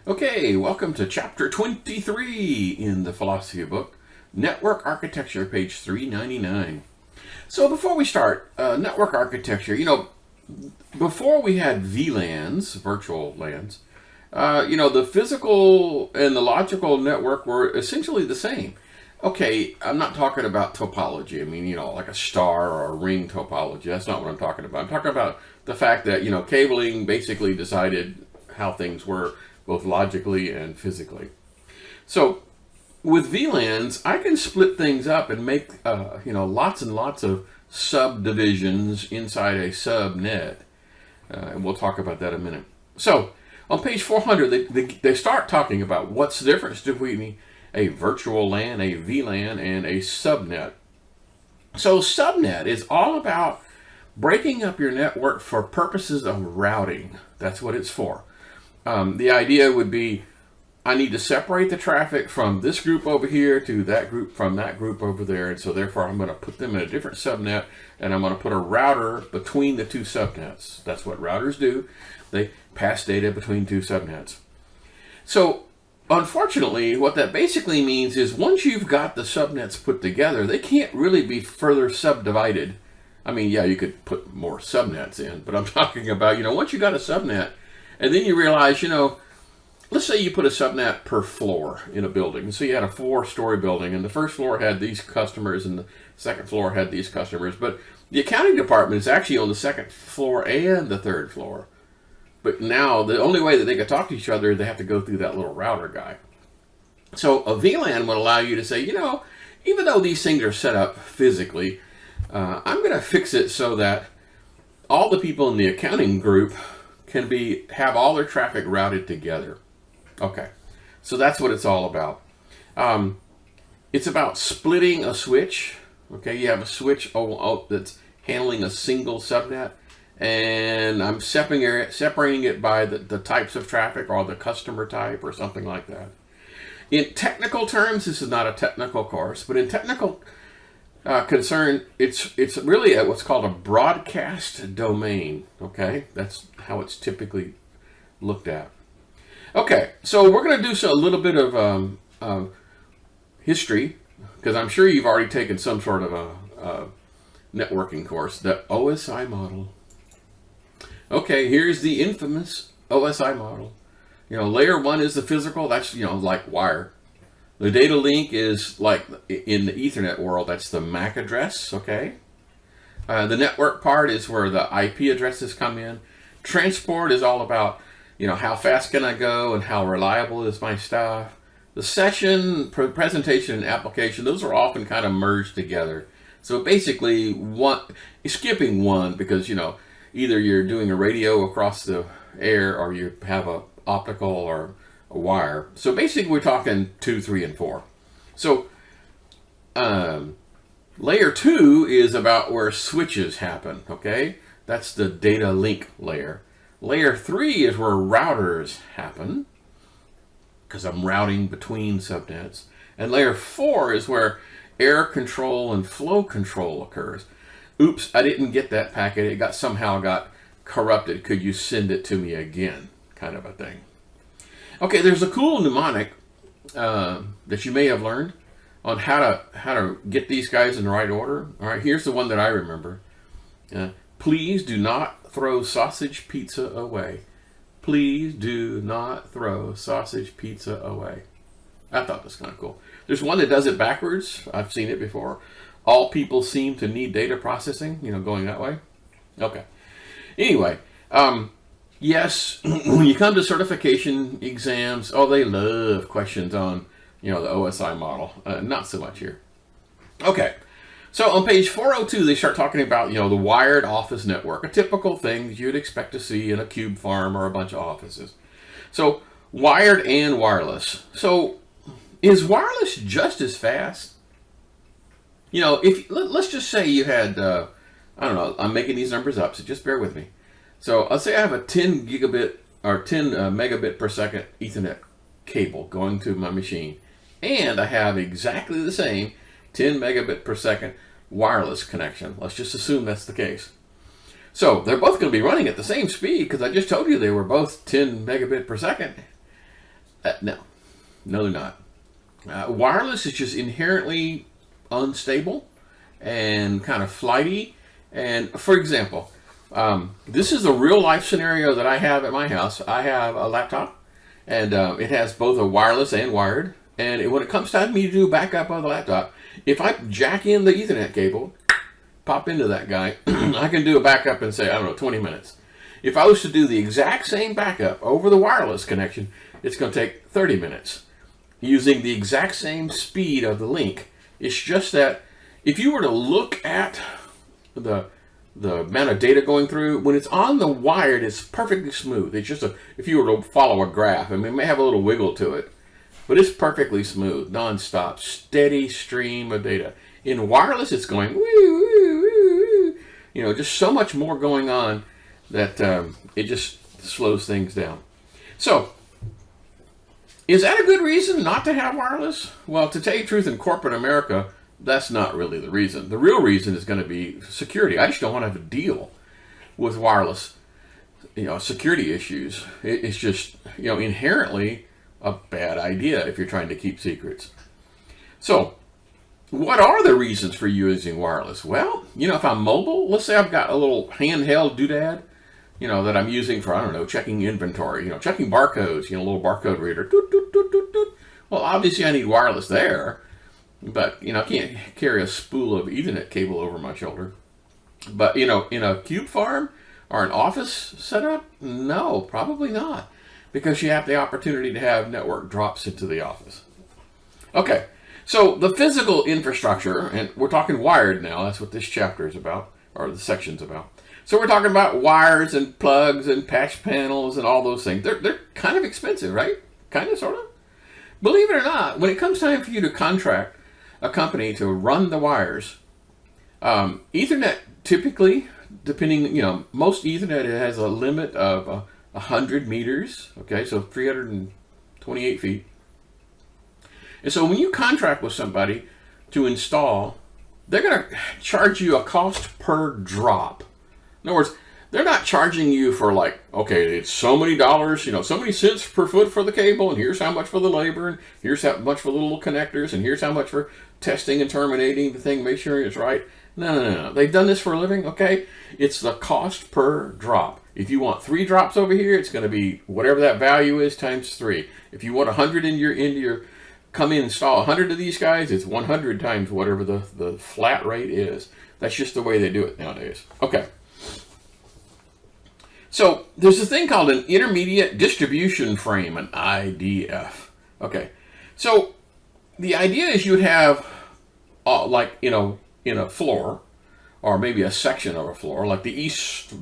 Okay, welcome to Chapter 23 in the philosophy book, Network Architecture, page 399. So before we start, network architecture, before we had VLANs, virtual LANs, the physical and the logical network were essentially the same. Okay, I'm not talking about topology. I mean, like a star or a ring topology. That's not what I'm talking about. I'm talking about the fact that, cabling basically decided how things were, both logically and physically. So with VLANs, I can split things up and make, lots and lots of subdivisions inside a subnet. And we'll talk about that in a minute. So on page 400, they start talking about what's the difference between a virtual LAN, a VLAN, and a subnet. So subnet is all about breaking up your network for purposes of routing. That's what it's for. The idea would be, I need to separate the traffic from this group over here to that group from that group over there, and so therefore I'm going to put them in a different subnet, and I'm going to put a router between the two subnets. That's what routers do. They pass data between two subnets. So unfortunately, what that basically means is once you've got the subnets put together, they can't really be further subdivided. I mean, yeah, you could put more subnets in, but I'm talking about, once you got a subnet, and then you realize, let's say you put a subnet per floor in a building. So you had a 4-story building, and the first floor had these customers, and the second floor had these customers. But the accounting department is actually on the second floor and the third floor. But now, the only way that they can talk to each other, they have to go through that little router guy. So a VLAN would allow you to say, even though these things are set up physically, I'm going to fix it so that all the people in the accounting group can have all their traffic routed together. Okay, so that's what it's all about. It's about splitting a switch. Okay, you have a switch that's handling a single subnet, and I'm separating it by the types of traffic or the customer type or something like that. In technical terms, this is not a technical course, but in technical concern, it's really what's called a broadcast domain. Okay, that's how it's typically looked at. Okay, so we're going to do a little bit of history, because I'm sure you've already taken some sort of a networking course. The OSI model. Okay, here's the infamous OSI model. Layer 1 is the physical. That's like wire. The data link is like in the Ethernet world, that's the MAC address, okay? The network part is where the IP addresses come in. Transport is all about, how fast can I go and how reliable is my stuff. The session, presentation, and application, those are often kind of merged together. So basically, skipping one because, either you're doing a radio across the air or you have a optical or a wire. So basically we're talking 2, 3, and 4. So layer 2 is about where switches happen, okay? That's the data link layer. Layer 3 is where routers happen, because I'm routing between subnets. And layer 4 is where error control and flow control occurs. Oops, I didn't get that packet. It somehow got corrupted. Could you send it to me again? Kind of a thing. Okay, there's a cool mnemonic that you may have learned on how to get these guys in the right order. All right, here's the one that I remember. Please do not throw sausage pizza away. Please do not throw sausage pizza away. I thought that was kind of cool. There's one that does it backwards. I've seen it before. All people seem to need data processing, going that way. Okay. Anyway, yes, when you come to certification exams, they love questions on, the OSI model. Not so much here. Okay, so on page 402, they start talking about, the wired office network, a typical thing you'd expect to see in a cube farm or a bunch of offices. So wired and wireless. So is wireless just as fast? Let's just say you had, I don't know, I'm making these numbers up, so just bear with me. So let's say I have a 10 gigabit or 10 megabit per second Ethernet cable going to my machine, and I have exactly the same 10 megabit per second wireless connection. Let's just assume that's the case. So they're both going to be running at the same speed because I just told you they were both 10 megabit per second. No, no, they're not. Wireless is just inherently unstable and kind of flighty. And for example, this is a real life scenario that I have at my house. I have a laptop, and it has both a wireless and wired. And when it comes time for me to do backup on the laptop, if I jack in the Ethernet cable, pop into that guy, I can do a backup in, say, I don't know, 20 minutes. If I was to do the exact same backup over the wireless connection, it's going to take 30 minutes using the exact same speed of the link. It's just that if you were to look at the amount of data going through, when it's on the wired, it's perfectly smooth. It's just if you were to follow a graph, I mean, it may have a little wiggle to it, but it's perfectly smooth, non-stop, steady stream of data. In wireless, it's going woo, woo, woo, woo. Just so much more going on that it just slows things down. So, is that a good reason not to have wireless? Well, to tell you the truth, in corporate America, that's not really the reason. The real reason is going to be security. I just don't want to have to deal with wireless, security issues. It's just, inherently a bad idea if you're trying to keep secrets. So, what are the reasons for using wireless? Well, if I'm mobile, let's say I've got a little handheld doodad, that I'm using for, I don't know, checking inventory, checking barcodes, a little barcode reader. Doot, doot, doot, doot, doot. Well, obviously I need wireless there, but, I can't carry a spool of Ethernet cable over my shoulder. But, in a cube farm or an office setup, no, probably not, because you have the opportunity to have network drops into the office. Okay, so the physical infrastructure, and we're talking wired now, that's what this chapter is about, or the section's about. So we're talking about wires and plugs and patch panels and all those things. They're kind of expensive, right? Kind of, sort of. Believe it or not, when it comes time for you to contract a company to run the wires, Ethernet typically, depending, most Ethernet has a limit of 100 meters, okay, so 328 feet. And so when you contract with somebody to install, they're going to charge you a cost per drop. In other words, they're not charging you for okay, it's so many dollars, so many cents per foot for the cable, and here's how much for the labor, and here's how much for the little connectors, and here's how much for testing and terminating the thing, make sure it's right. No. They've done this for a living, okay? It's the cost per drop. If you want 3 drops over here, it's going to be whatever that value is times 3. If you want 100 into your come in and install 100 of these guys, it's 100 times whatever the flat rate is. That's just the way they do it nowadays. Okay. So there's a thing called an intermediate distribution frame, an IDF. Okay. So the idea is you'd have, in a floor, or maybe a section of a floor, like the east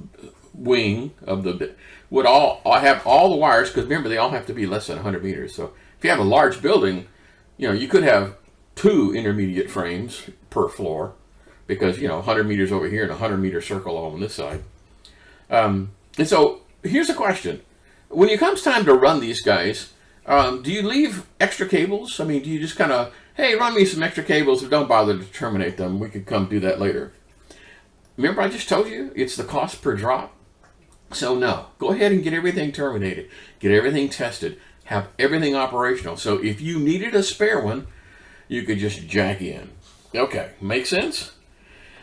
wing of would all have all the wires, because remember, they all have to be less than 100 meters. So if you have a large building, you could have 2 intermediate frames per floor, because, 100 meters over here and a 100-meter circle on this side. And so here's a question. When it comes time to run these guys, do you leave extra cables? I mean, do you just kind of, hey, run me some extra cables, but don't bother to terminate them. We could come do that later. Remember I just told you it's the cost per drop? So no, go ahead and get everything terminated. Get everything tested. Have everything operational. So if you needed a spare one, you could just jack in. Okay, make sense?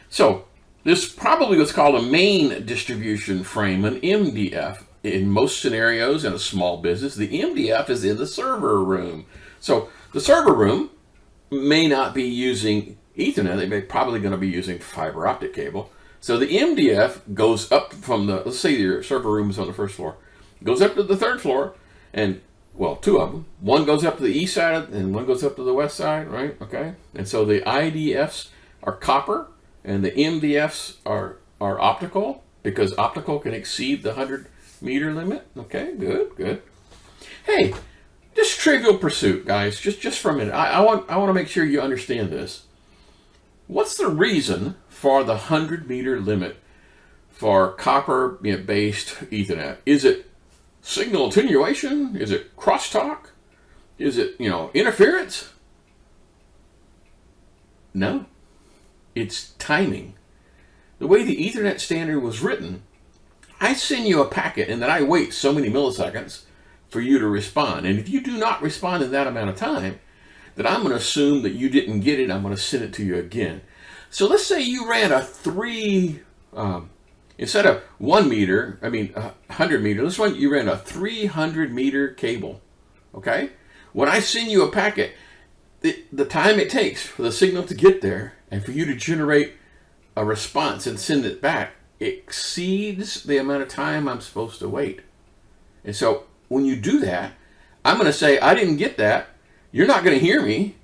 So this probably was called a main distribution frame, an MDF. In most scenarios in a small business, the MDF is in the server room. So the server room may not be using Ethernet. They may probably going to be using fiber optic cable. So the MDF goes up from let's say your server room is on the first floor, goes up to the 3rd floor, and, well, 2 of them. One goes up to the east side and one goes up to the west side, right? Okay. And so the IDFs are copper, and the MDFs are optical, because optical can exceed the 100-meter limit. Okay, good. Hey, just trivial pursuit, guys. Just for a minute. I want to make sure you understand this. What's the reason for the 100-meter limit for copper-based Ethernet? Is it signal attenuation? Is it crosstalk? Is it, interference? No. It's timing. The way the Ethernet standard was written, I send you a packet and then I wait so many milliseconds for you to respond. And if you do not respond in that amount of time, then I'm going to assume that you didn't get it. I'm going to send it to you again. So let's say you ran a instead of 1 meter, 100 meter, this one you ran a 300 meter cable. Okay? When I send you a packet, the time it takes for the signal to get there and for you to generate a response and send it back exceeds the amount of time I'm supposed to wait. And so when you do that, I'm going to say, I didn't get that. You're not going to hear me.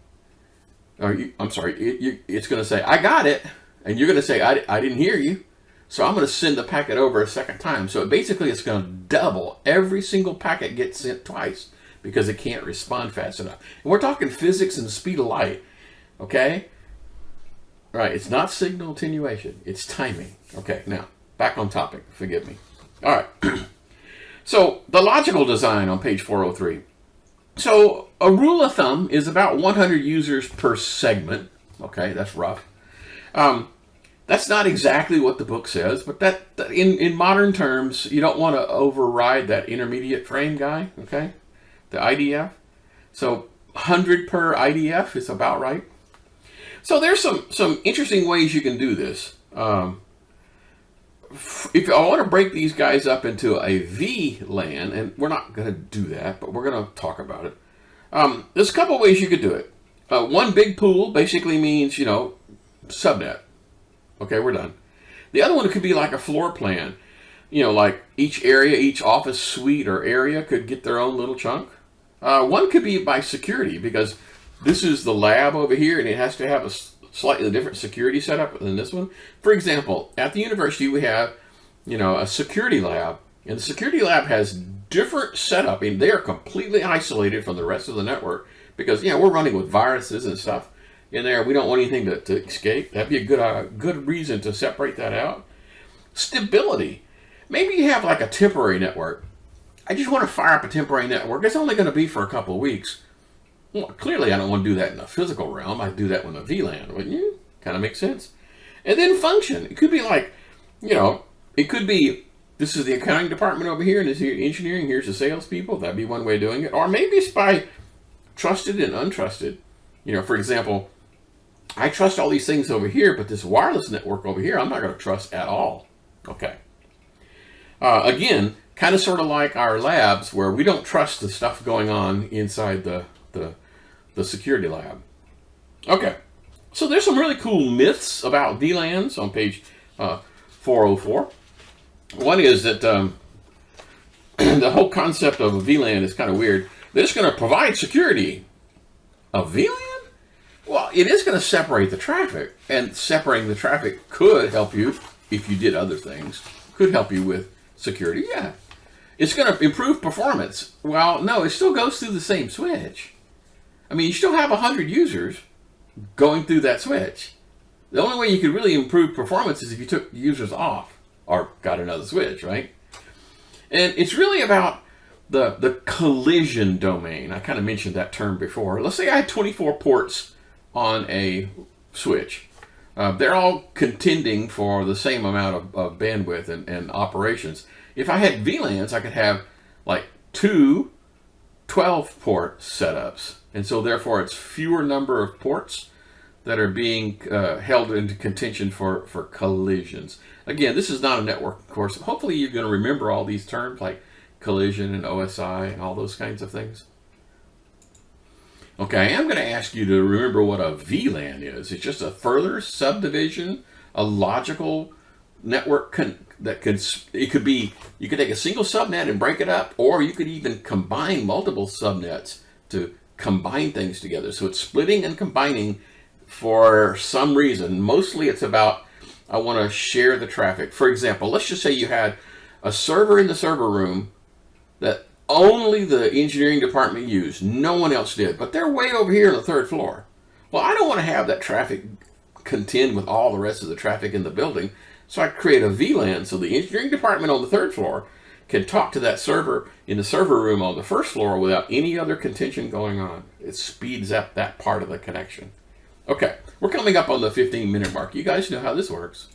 It's going to say, I got it. And you're going to say, I didn't hear you. So I'm going to send the packet over a second time. So basically it's going to double. Every single packet gets sent twice because it can't respond fast enough. And we're talking physics and the speed of light. Okay? Right, it's not signal attenuation. It's timing. Okay, now, back on topic. Forgive me. All right. So the logical design on page 403. So a rule of thumb is about 100 users per segment. Okay, that's rough. That's not exactly what the book says, but that in modern terms, you don't want to override that intermediate frame guy, okay? The IDF. So 100 per IDF is about right. So there's some interesting ways you can do this. If I want to break these guys up into a VLAN, and we're not going to do that, but we're going to talk about it. There's a couple ways you could do it. One big pool basically means, subnet. Okay, we're done. The other one could be like a floor plan. Like each area, each office suite or area could get their own little chunk. One could be by security, because this is the lab over here, and it has to have a slightly different security setup than this one. For example, at the university we have, a security lab, and the security lab has different setup. They are completely isolated from the rest of the network because, we're running with viruses and stuff in there. We don't want anything to escape. That'd be a good reason to separate that out. Stability. Maybe you have like a temporary network. I just want to fire up a temporary network. It's only going to be for a couple of weeks. Well, clearly I don't want to do that in the physical realm. I'd do that with a VLAN, wouldn't you? Kind of makes sense. And then function. It could be like, it could be, this is the accounting department over here, and this is engineering, here's the salespeople. That'd be one way of doing it. Or maybe it's by trusted and untrusted. For example, I trust all these things over here, but this wireless network over here, I'm not going to trust at all. Okay. Again, kind of sort of like our labs where we don't trust the stuff going on inside the security lab. Okay. So there's some really cool myths about VLANs on page 404. One is that the whole concept of a VLAN is kind of weird. They're just going to provide security. A VLAN? Well, it is going to separate the traffic, and separating the traffic could help you if you did other things. Could help you with security, yeah. It's going to improve performance. Well, no, it still goes through the same switch. You still have 100 users going through that switch. The only way you could really improve performance is if you took users off or got another switch, right? And it's really about the collision domain. I kind of mentioned that term before. Let's say I had 24 ports on a switch. They're all contending for the same amount of bandwidth and operations. If I had VLANs, I could have like 2 12-port setups. And so therefore it's fewer number of ports that are being held into contention for collisions. Again, this is not a network course. Hopefully you're going to remember all these terms like collision and OSI and all those kinds of things. Okay, I am going to ask you to remember what a VLAN is. It's just a further subdivision, a logical network you could take a single subnet and break it up, or you could even combine multiple subnets to combine things together. So it's splitting and combining for some reason. Mostly it's about, I want to share the traffic. For example, let's just say you had a server in the server room that only the engineering department used. No one else did, but they're way over here on the 3rd floor. Well, I don't want to have that traffic contend with all the rest of the traffic in the building. So I create a VLAN so the engineering department on the 3rd floor can talk to that server in the server room on the 1st floor without any other contention going on. It speeds up that part of the connection. Okay, we're coming up on the 15-minute mark. You guys know how this works.